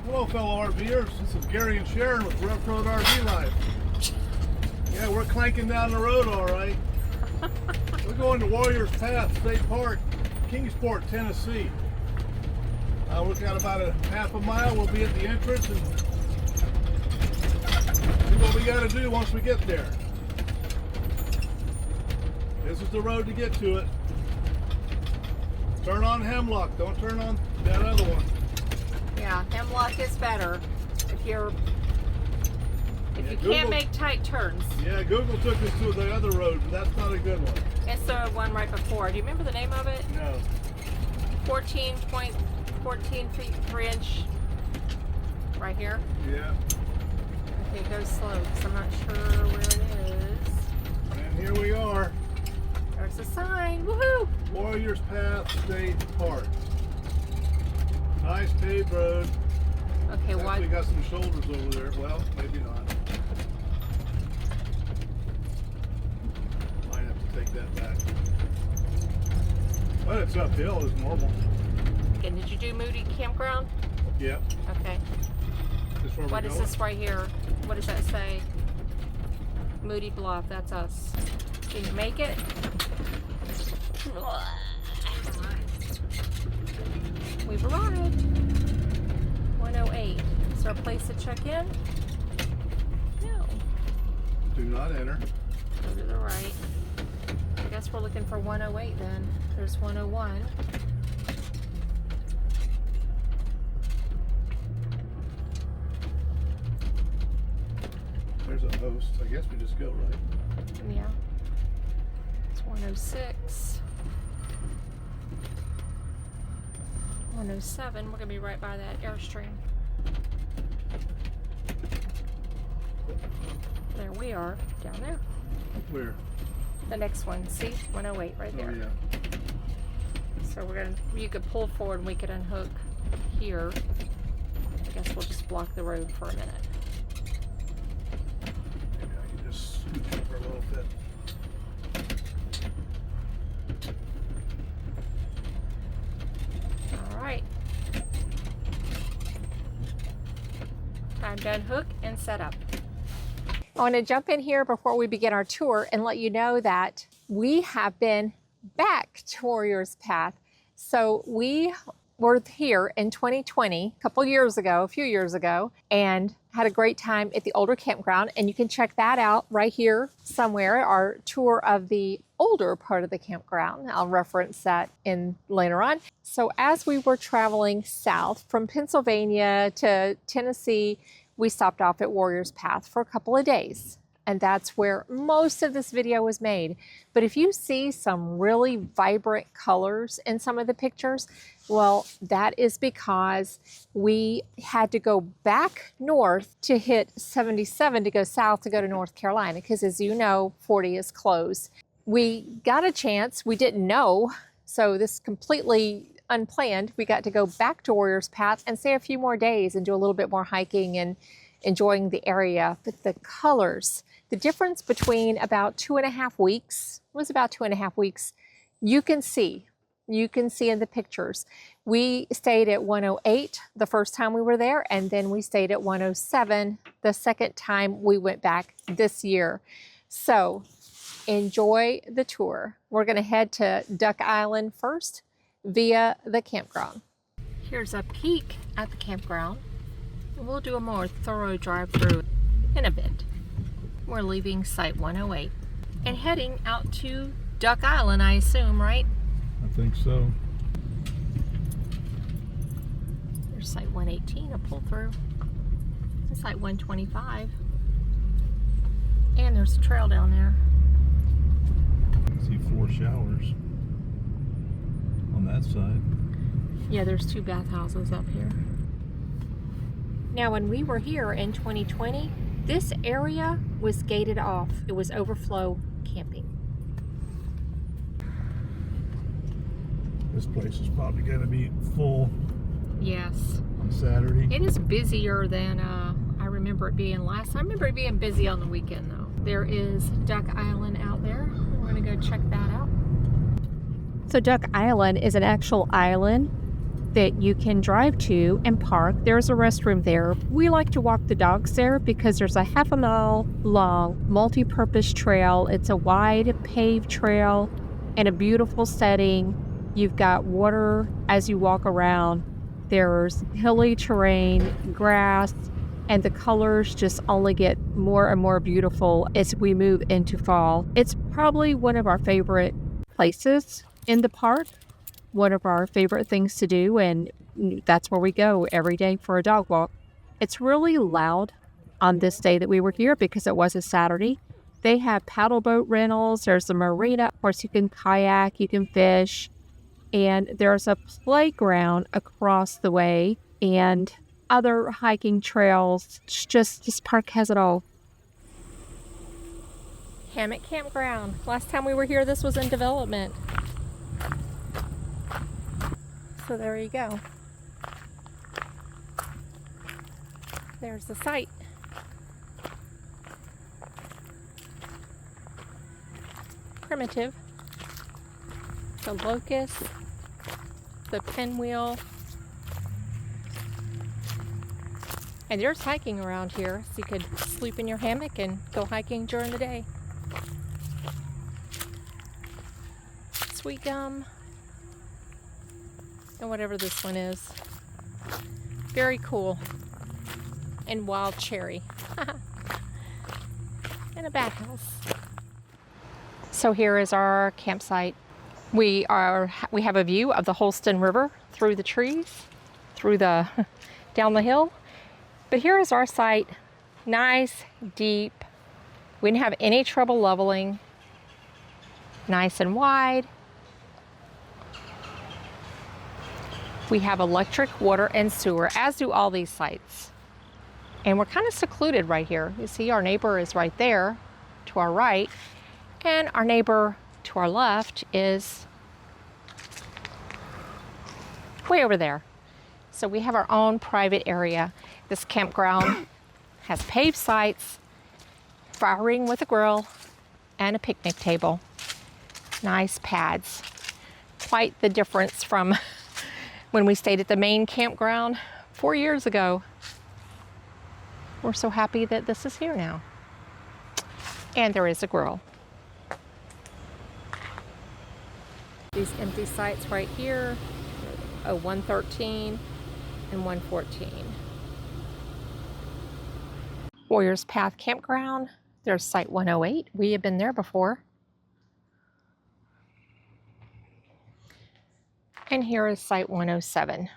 Hello, fellow RVers. This is Gary and Sharon with Ruff RV Life. Yeah, we're clanking down the road all right. We're going to Warriors Path State Park, Kingsport, Tennessee. We've got about a half a mile. We'll be at the entrance and see what we got to do once we get there. This is the road to get to it. Turn on Hemlock. Don't turn on that other one. Yeah, Hemlock is better if you Google, can't make tight turns. Yeah, Google took us to the other road, but that's not a good one. It's the one right before. Do you remember the name of it? No. 14 feet 3 inch. Right here. Yeah. Okay, go slow because I'm not sure where it is. And here we are. There's a sign. Woohoo! Warriors Path State Park. Nice paved road. Okay, Actually what? got some shoulders over there. Well, maybe not. Might have to take that back. But it's uphill as normal. And did you do Moody Campground? Yep. Okay. This where What we're is going. this right here? What does that say? Moody Bluff. That's us. Can you make it? We've arrived. 108. Is there a place to check in? No. Do not enter. Go to the right. I guess we're looking for 108 then. There's 101. There's a host. I guess we just go, right? Yeah. It's 106. 107. We're going to be right by that Airstream. There we are, down there. Where? The next one, see? 108 right there. Oh, yeah. So we're going to, you could pull forward and we could unhook here. I guess we'll just block the road for a minute. Maybe I can just scooch over a little bit. All right. Time to unhook and set up. I want to jump in here before we begin our tour and let you know that we have been back to Warriors Path. So we were here in 2020, a few years ago, and had a great time at the older campground. And you can check that out right here somewhere, our tour of the older part of the campground. I'll reference that in later on. So as we were traveling south from Pennsylvania to Tennessee, we stopped off at Warriors Path for a couple of days. And that's where most of this video was made. But if you see some really vibrant colors in some of the pictures, well, that is because we had to go back north to hit 77 to go south to go to North Carolina, because as you know, 40 is closed. We got a chance, we didn't know, so this completely unplanned. We got to go back to Warriors Path and stay a few more days and do a little bit more hiking and enjoying the area. But the colors, the difference between about 2.5 weeks, was about 2.5 weeks, you can see in the pictures. We stayed at 108 the first time we were there, and then we stayed at 107 the second time we went back this year. So enjoy the tour. We're going to head to Duck Island first via the campground. Here's a peek at the campground. We'll do a more thorough drive through in a bit. We're leaving site 108 and heading out to Duck Island, I assume, right? I think so. There's site 118, a pull through. And site 125. And there's a trail down there. I see 4 showers on that side. Yeah, there's 2 bathhouses up here. Now, when we were here in 2020, this area was gated off. It was overflow camping. This place is probably going to be full. Yes. On Saturday. It is busier than I remember it being last time. I remember it being busy on the weekend, though. There is Duck Island out there. We're going to go check that out. So Duck Island is an actual island that you can drive to and park. There's a restroom there. We like to walk the dogs there because there's a half a mile long multi-purpose trail. It's a wide paved trail in a beautiful setting. You've got water as you walk around. There's hilly terrain, grass, and the colors just only get more and more beautiful as we move into fall. It's probably one of our favorite places in the park, one of our favorite things to do, and that's where we go every day for a dog walk. It's really loud on this day that we were here because it was a Saturday. They have paddle boat rentals. There's a marina. Of course, you can kayak, you can fish, and there's a playground across the way and other hiking trails. It's just, this park has it all. Hammock Campground. Last time we were here, this was in development. So there you go. There's the site. Primitive. The locust, the pinwheel. And there's hiking around here, so you could sleep in your hammock and go hiking during the day. Sweet gum. And whatever this one is. Very cool. And wild cherry. And a bat house. So here is our campsite. We have a view of the Holston River through the trees, down the hill. But here is our site, nice, deep. We didn't have any trouble leveling. Nice and wide. We have electric, water, and sewer, as do all these sites. And we're kind of secluded right here. You see our neighbor is right there to our right, and our neighbor to our left is way over there. So we have our own private area. This campground has paved sites, fire ring with a grill, and a picnic table. Nice pads. Quite the difference from when we stayed at the main campground 4 years ago. We're so happy that this is here now. And there is a grill. These empty sites right here, 113 and 114. Warriors Path Campground. There's site 108. We have been there before. And here is site 107.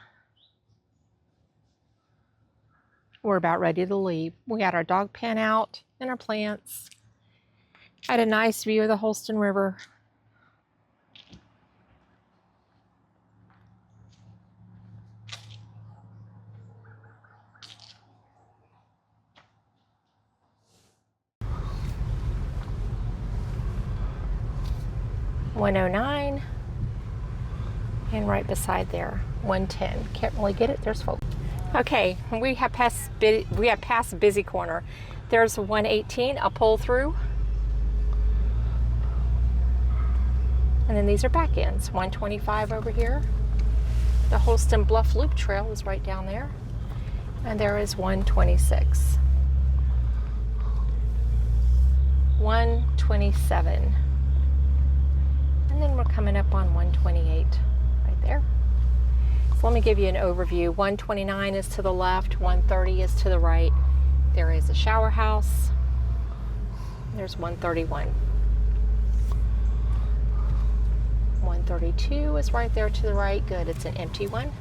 We're about ready to leave. We got our dog pen out and our plants. Had a nice view of the Holston River. $109, and right beside there, 110. Can't really get it. There's folks. Okay, we have passed busy corner. There's 118. I'll pull through, and then these are back ends. 125 over here. The Holston Bluff Loop Trail is right down there, and there is 126. 127. And then we're coming up on 128 right there. So let me give you an overview. 129 is to the left, 130 is to the right. There is a shower house. There's 131. 132 is right there to the right. Good, it's an empty one.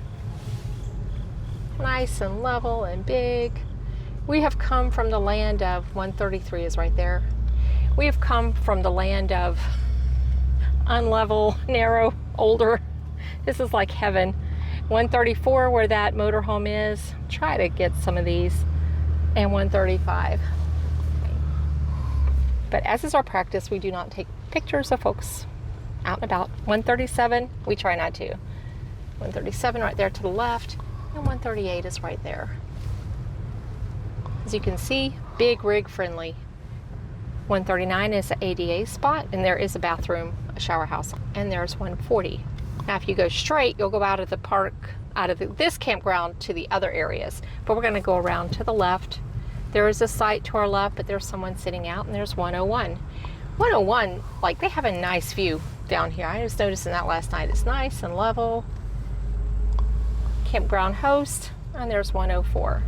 Nice and level and big. We have come from the land of, 133 is right there. We have come from the land of unlevel, narrow, older. This is like heaven. 134 where that motorhome is. Try to get some of these. And 135. But as is our practice, we do not take pictures of folks out and about. 137, we try not to. 137 right there to the left, and 138 is right there. As you can see, big rig friendly. 139 is the ADA spot, and there is a bathroom, a shower house, and there's 140. Now if you go straight, you'll go out of the park out of this campground to the other areas. But we're going to go around to the left. There is a site to our left, but there's someone sitting out, and there's 101. 101, like, they have a nice view down here. I was noticing that last night. It's nice and level. Campground host, and there's 104.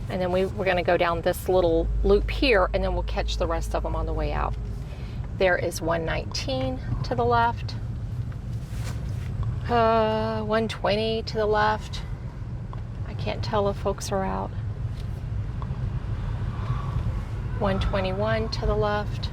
And then we're going to go down this little loop here, and then we'll catch the rest of them on the way out. There is 119 to the left. 120 to the left. I can't tell if folks are out. 121 to the left.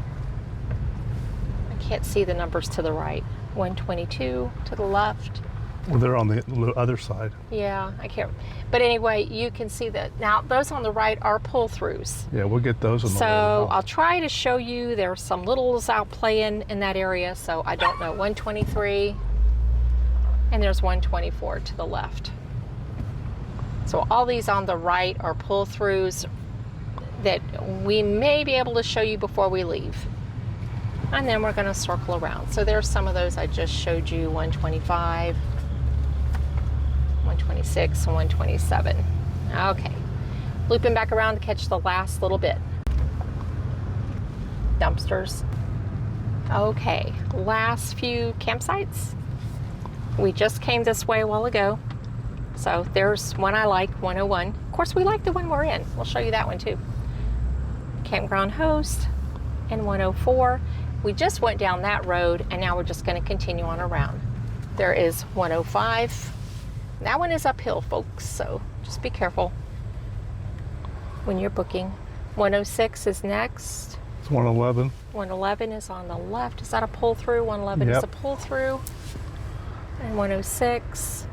I can't see the numbers to the right. 122 to the left. Well, they're on the other side. Yeah, I can't. But anyway, you can see that. Now, those on the right are pull-throughs. Yeah, we'll get those on the way. So I'll try to show you. There's some littles out playing in that area, so I don't know. 123, and there's 124 to the left. So all these on the right are pull-throughs that we may be able to show you before we leave. And then we're going to circle around. So there's some of those I just showed you, 125. 126 and 127. Okay, looping back around to catch the last little bit. Dumpsters. Okay, last few campsites. We just came this way a while ago. So there's one I like, 101. Of course, we like the one we're in. We'll show you that one too. Campground host and 104. We just went down that road, and now we're just going to continue on around. There is 105. That one is uphill, folks, so just be careful when you're booking. 106 is next. It's 111. 111 is on the left. Is that a pull through? 111 is a pull through. And 106.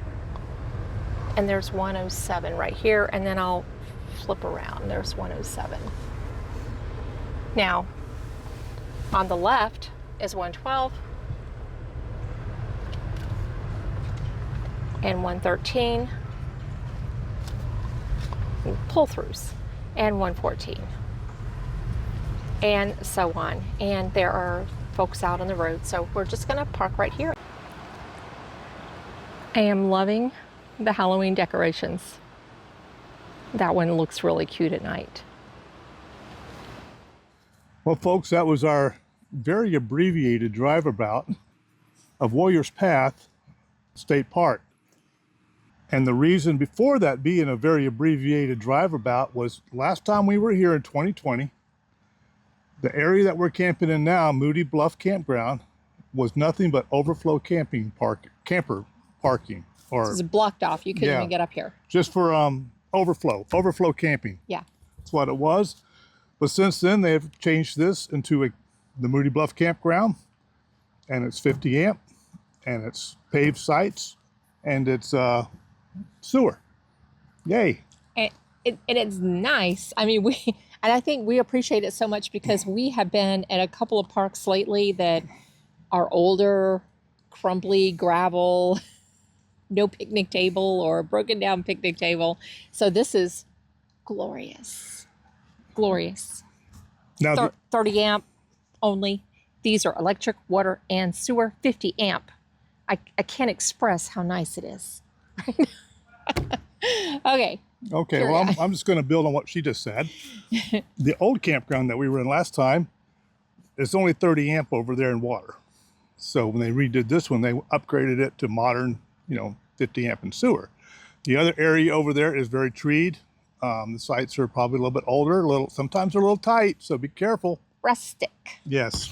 And there's 107 right here, and then I'll flip around. There's 107. Now, on the left is 112. And 113, pull-throughs, and 114, and so on. And there are folks out on the road, so we're just going to park right here. I am loving the Halloween decorations. That one looks really cute at night. Well, folks, that was our very abbreviated drive about of Warriors Path State Park. And the reason before that being a very abbreviated drive about was last time we were here in 2020, the area that we're camping in now, Moody Bluff Campground, was nothing but overflow camper parking. Or This is blocked off. You couldn't even get up here. Just for overflow camping. Yeah. That's what it was. But since then, they've changed this into the Moody Bluff Campground, and it's 50 amp, and it's paved sites, and it's sewer. Yay. And it's nice. I mean, and I think we appreciate it so much because we have been at a couple of parks lately that are older, crumbly gravel, no picnic table or broken down picnic table. So this is glorious. Glorious. Now 30 amp only. These are electric, water, and sewer. 50 amp. I can't express how nice it is. Okay. Okay, well, I'm just going to build on what she just said. The old campground that we were in last time, it's only 30 amp over there in water. So when they redid this one, they upgraded it to modern, 50 amp in sewer. The other area over there is very treed. The sites are probably a little bit older, sometimes they're a little tight, so be careful. Rustic. Yes.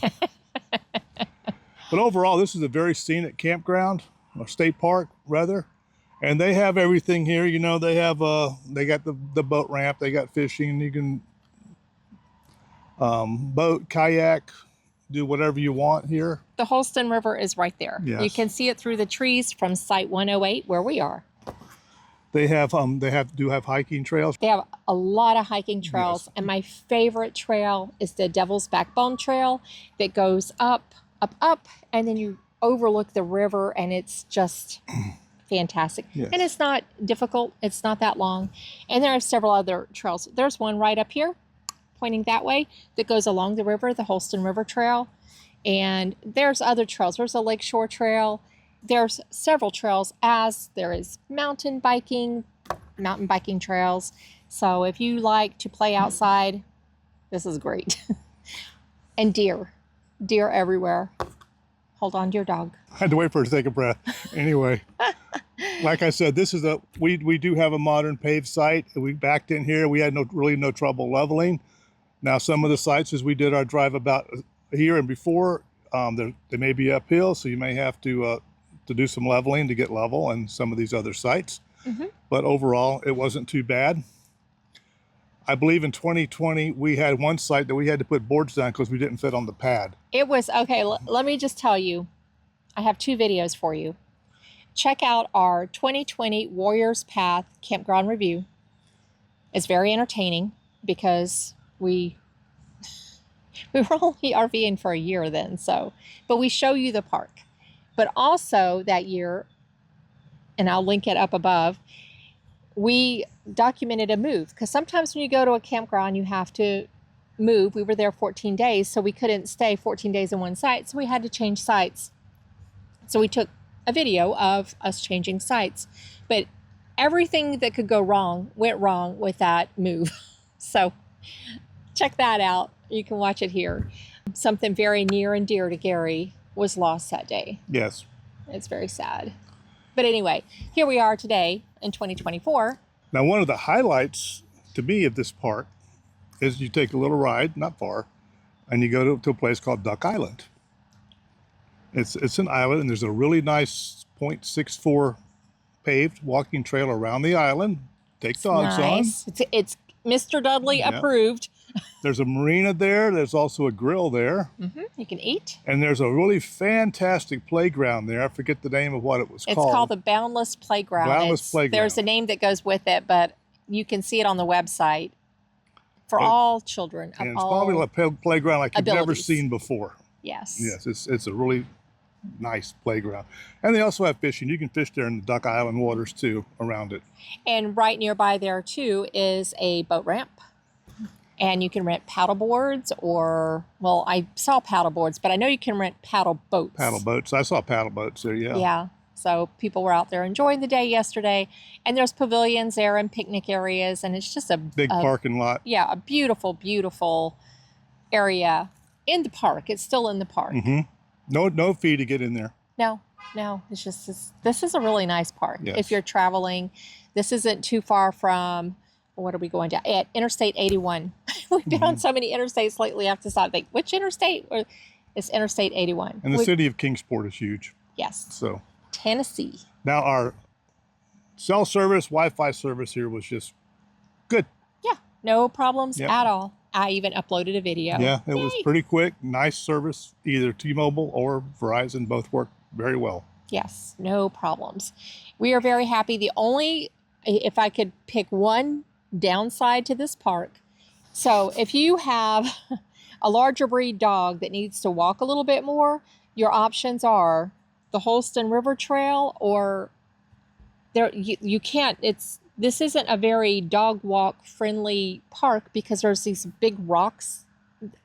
But overall, this is a very scenic campground, or state park, rather. And they have everything here. They have they got the boat ramp, they got fishing, you can boat, kayak, do whatever you want here. The Holston River is right there. Yes. You can see it through the trees from Site 108 where we are. They do have hiking trails. They have a lot of hiking trails, Yes. and my favorite trail is the Devil's Backbone Trail that goes up, and then you overlook the river, and it's just fantastic. Yes. And it's not difficult. It's not that long. And there are several other trails. There's one right up here, pointing that way, that goes along the river, the Holston River Trail. And there's other trails. There's a Lakeshore Trail, There's several trails, as there is mountain biking trails. So if you like to play outside, this is great. And deer everywhere. Hold on to your dog. I had to wait for her to take a breath. Anyway, like I said, this is we do have a modern paved site. We backed in here. We had really no trouble leveling. Now, some of the sites as we did our drive about here and before, they may be uphill, so you may have to do some leveling to get level on some of these other sites. But overall, it wasn't too bad. I believe in 2020, we had one site that we had to put boards down because we didn't fit on the pad. It was, okay, let me just tell you, I have 2 videos for you. Check out our 2020 Warriors Path Campground review. It's very entertaining because we were only RVing for a year then, but we show you the park. But also that year, and I'll link it up above, we documented a move, because sometimes when you go to a campground, you have to move. We were there 14 days, so we couldn't stay 14 days in one site, so we had to change sites. So we took a video of us changing sites, but everything that could go wrong went wrong with that move. So check that out. You can watch it here. Something very near and dear to Gary was lost that day. Yes. It's very sad. But anyway, here we are today in 2024. Now, one of the highlights to me of this park is you take a little ride, not far, and you go to a place called Duck Island. It's an island, and there's a really nice 0.64 paved walking trail around the island. Take dogs nice. On. It's Mr. Dudley approved. There's a marina there. There's also a grill there. You can eat. And there's a really fantastic playground there. I forget the name of what it was called. It's called the Boundless Playground. Boundless Playground. There's a name that goes with it, but you can see it on the website for all children. And it's probably like a playground like you've never seen before. Yes. Yes, it's a really nice playground. And they also have fishing. You can fish there in the Duck Island waters too, around it. And right nearby there too is a boat ramp. And you can rent paddle boards or, well, I saw paddle boards, but I know you can rent paddle boats. Paddle boats. I saw paddle boats there, yeah. Yeah. So people were out there enjoying the day yesterday. And there's pavilions there and picnic areas. And it's just a big parking lot. Yeah, a beautiful, beautiful area in the park. It's still in the park. No fee to get in there. No. It's just, this is a really nice park. Yes. If you're traveling, this isn't too far from, what are we going to? At Interstate 81. We've been on so many interstates lately, I have to stop. Think, which interstate? It's Interstate 81. And the city of Kingsport is huge. Yes. So Tennessee. Now our cell service, Wi-Fi service here was just good. Yeah, no problems at all. I even uploaded a video. Yeah, it was pretty quick. Nice service. Either T-Mobile or Verizon both worked very well. Yes, no problems. We are very happy. The only, if I could pick one downside to this park, so if you have a larger breed dog that needs to walk a little bit more, your options are the Holston River Trail, or there you can't, this isn't a very dog walk friendly park because there's these big rocks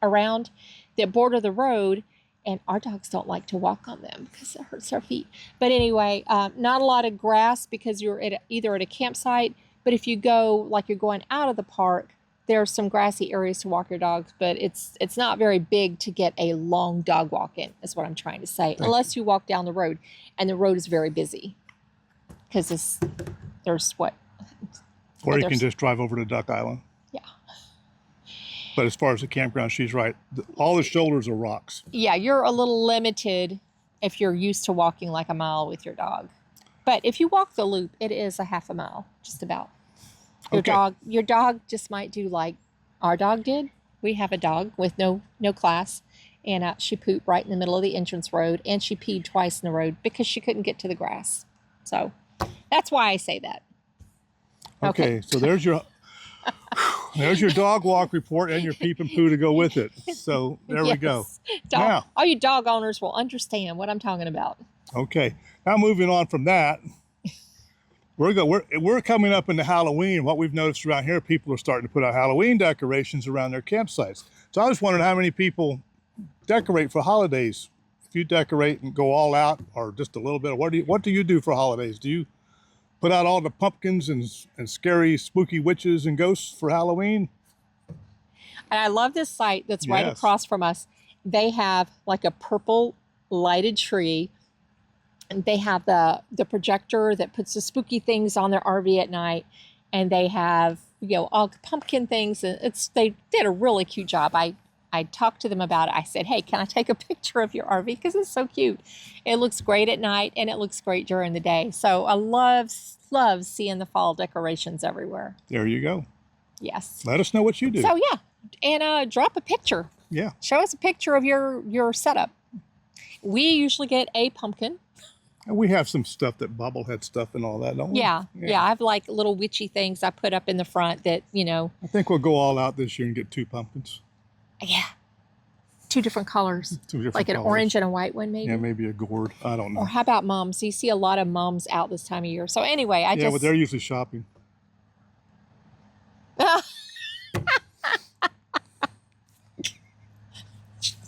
around that border the road, and our dogs don't like to walk on them because it hurts their feet. But anyway, not a lot of grass because you're either at a campsite, but if you go like you're going out of the park, there's some grassy areas to walk your dogs, but it's not very big to get a long dog walk in, is what I'm trying to say, unless you walk down the road, and the road is very busy because there's what? Or you can just drive over to Duck Island. Yeah. But as far as the campground, she's right. All the shoulders are rocks. Yeah, you're a little limited if you're used to walking like a mile with your dog. But if you walk the loop, it is a half a mile, just about. Your dog just might do like our dog did. We have a dog with no class, and she pooped right in the middle of the entrance road, and she peed twice in the road because she couldn't get to the grass. So that's why I say that. Okay, so there's your dog walk report and your peep and poo to go with it. So there we go. Now, all you dog owners will understand what I'm talking about. Okay, now moving on from that, we're coming up into Halloween. What we've noticed around here, people are starting to put out Halloween decorations around their campsites. So I was wondering how many people decorate for holidays if you decorate and go all out, or just a little bit, what do you do for holidays? Do you put out all the pumpkins and scary, spooky witches and ghosts for Halloween? And I love this site that's right across from us. They have like a purple lighted tree, and they have the projector that puts the spooky things on their RV at night, and they have, you know, all the pumpkin things. And they did a really cute job. I talked to them about it. I said, hey, can I take a picture of your RV? Because it's so cute. It looks great at night, and it looks great during the day. So I love seeing the fall decorations everywhere. There you go. Yes. Let us know what you do. So yeah, and drop a picture. Yeah. Show us a picture of your setup. We usually get a pumpkin. And we have some stuff that bobblehead stuff and all that, don't we? Yeah. I have like little witchy things I put up in the front that, you know. I think we'll go all out this year and get 2 pumpkins. Yeah. 2 different colors. 2 different like an colors. Orange and a white one, maybe. Yeah, maybe a gourd. I don't know. Or how about mums? You see a lot of mums out this time of year. So anyway, Yeah, but they're usually shopping.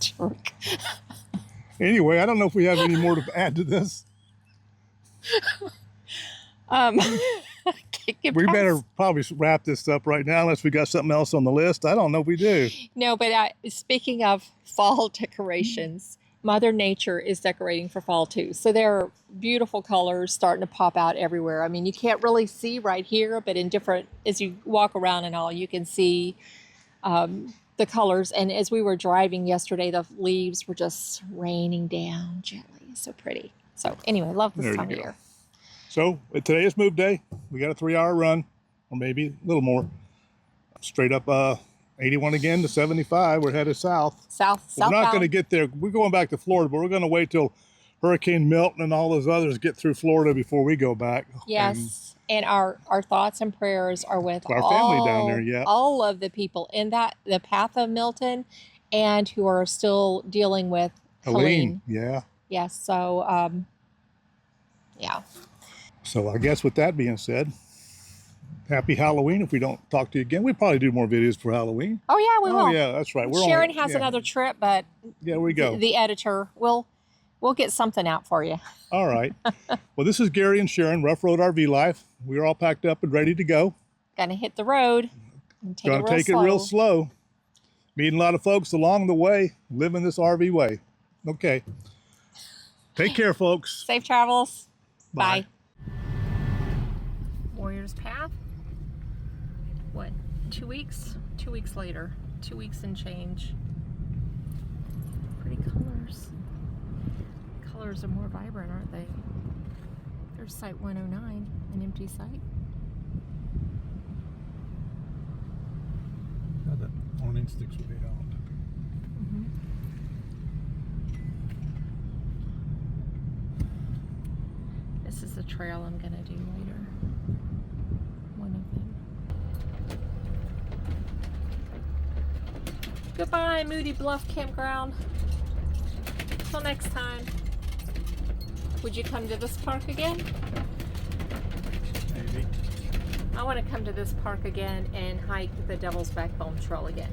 Jerk. Anyway, I don't know if we have any more to add to this. We better probably wrap this up right now unless we got something else on the list. I don't know if we do. No, but speaking of fall decorations, Mother Nature is decorating for fall too. So there are beautiful colors starting to pop out everywhere. I mean, you can't really see right here, but in different, as you walk around and all, you can see the colors. And as we were driving yesterday, the leaves were just raining down gently. So pretty. So anyway, love this time of year. So today is move day. We got a 3-hour run, or maybe a little more. Straight up 81 again to 75. We're headed south. Southbound. We're not going to get there. We're going back to Florida, but we're going to wait till Hurricane Milton and all those others get through Florida before we go back. Yes. And our thoughts and prayers are with our family down there. Yeah. All of the people in the path of Milton, and who are still dealing with Helene. Yeah. Yes. So, yeah. So I guess with that being said, happy Halloween. If we don't talk to you again, we'll probably do more videos for Halloween. Oh yeah, we will. Oh yeah, that's right. Sharon has another trip, but yeah, we go. The editor, we'll get something out for you. All right. Well, this is Gary and Sharon, Rough Road RV Life. We're all packed up and ready to go. Gonna hit the road and take it real slow. Meeting a lot of folks along the way, living this RV way. Okay. Take care, folks. Safe travels. Bye. Bye. Warrior's Path. What? 2 weeks? 2 weeks later. 2 weeks and change. Pretty colors. Colors are more vibrant, aren't they? There's Site 109, an empty site. That awning sticks way out. This is the trail I'm gonna do later. One of them. Goodbye, Moody Bluff Campground. Till next time. Would you come to this park again? Maybe. I want to come to this park again and hike the Devil's Backbone Trail again.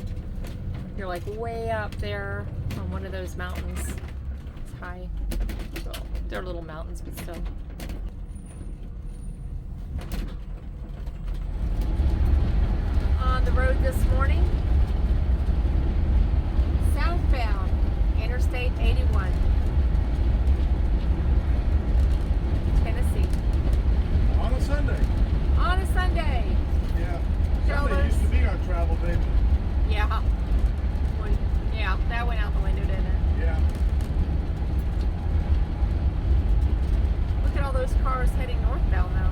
You're like way up there on one of those mountains. It's high. Well, they're little mountains, but still. On the road this morning, southbound, Interstate 81, Tennessee. On a Sunday. On a Sunday. Yeah. Jealous. Sunday used to be our travel day. Yeah. Well, yeah, that went out the window, didn't it? Yeah. Look at all those cars heading northbound now.